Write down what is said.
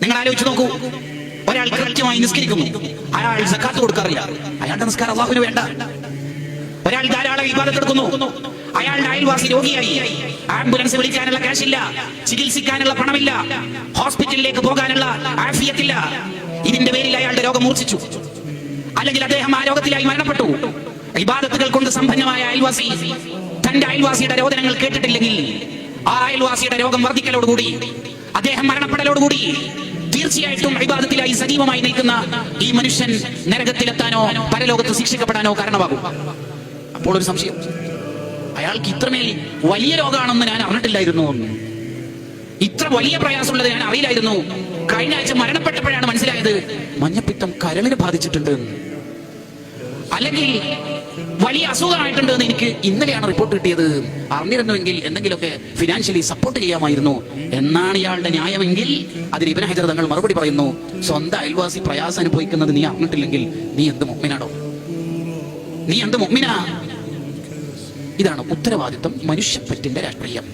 നിങ്ങൾ ആലോചിച്ച് നോക്കൂ, ഒരാൾ കൃത്യമായി നിസ്കരിക്കുന്നു, അയാൾ സക്കാത്ത് കൊടുക്കാറില്ല, അയാളുടെ നിസ്കാരം അല്ലാഹുവിന് വേണ്ട. ഒരാൾ ധാരാളം ഇബാദത്ത് എടുക്കുന്നു, അയാളുടെ അയൽവാസി രോഗിയായി, ആംബുലൻസ് വിളിക്കാനുള്ള കാശില്ല, ചികിത്സിക്കാനുള്ള പണമില്ല, ഹോസ്പിറ്റലിലേക്ക് പോകാനുള്ള ആഫിയത്തില്ല. ഇതിന്റെ പേരിൽ അയാളുടെ രോഗം മൂർച്ഛിച്ചു, അല്ലെങ്കിൽ അദ്ദേഹം ആ രോഗത്തിലായി മരണപ്പെട്ടു. ഇബാദത്തുകൾ കൊണ്ട് സമ്പന്നമായ അയൽവാസി തന്റെ അയൽവാസിയുടെ രോദനങ്ങൾ കേട്ടിട്ടില്ലെങ്കിൽ ആ അയൽവാസിയുടെ രോഗം വർദ്ധിക്കലോടുകൂടി, അദ്ദേഹം മരണപ്പെടലോടുകൂടി തീർച്ചയായിട്ടും ഇബാദത്തിലായി സജീവമായി നിൽക്കുന്ന ഈ മനുഷ്യൻ നരകത്തിലെത്താനോ പരലോകത്ത് ശിക്ഷിക്കപ്പെടാനോ കാരണമാകും. അപ്പോൾ ഒരു സംശയം, അയാൾക്ക് ഇത്രമേൽ വലിയ രോഗമാണെന്ന് ഞാൻ അറിഞ്ഞിട്ടില്ലായിരുന്നു, ഇത്ര വലിയ പ്രയാസമുള്ളത് ഞാൻ അറിയില്ലായിരുന്നു, കഴിഞ്ഞ ആഴ്ച മരണപ്പെട്ടപ്പോഴാണ് മനസ്സിലായത് മഞ്ഞപ്പിത്തം കരളിനെ ബാധിച്ചിട്ടുണ്ട്, അല്ലെങ്കിൽ വലിയ അസുഖമായിട്ടുണ്ട് എന്ന് എനിക്ക് ഇന്നലെയാണ് റിപ്പോർട്ട് കിട്ടിയത്, അറിഞ്ഞിരുന്നുവെങ്കിൽ എന്തെങ്കിലുമൊക്കെ ഫിനാൻഷ്യലി സപ്പോർട്ട് ചെയ്യാമായിരുന്നു എന്നാണ് ഇയാളുടെ ന്യായമെങ്കിൽ അതിന് ഇബ്നു ഹജർ തങ്ങൾ മറുപടി പറയുന്നു, സ്വന്തം അയൽവാസി പ്രയാസം അനുഭവിക്കുന്നത് നീ അറിഞ്ഞിട്ടില്ലെങ്കിൽ നീ എന്ത് മുഅ്മിനാണോ, നീ എന്ത് മുഅ്മിനാ? ഇതാണ് ഉത്തരവാദിത്വം, മനുഷ്യപ്പറ്റിന്റെ രാഷ്ട്രീയം.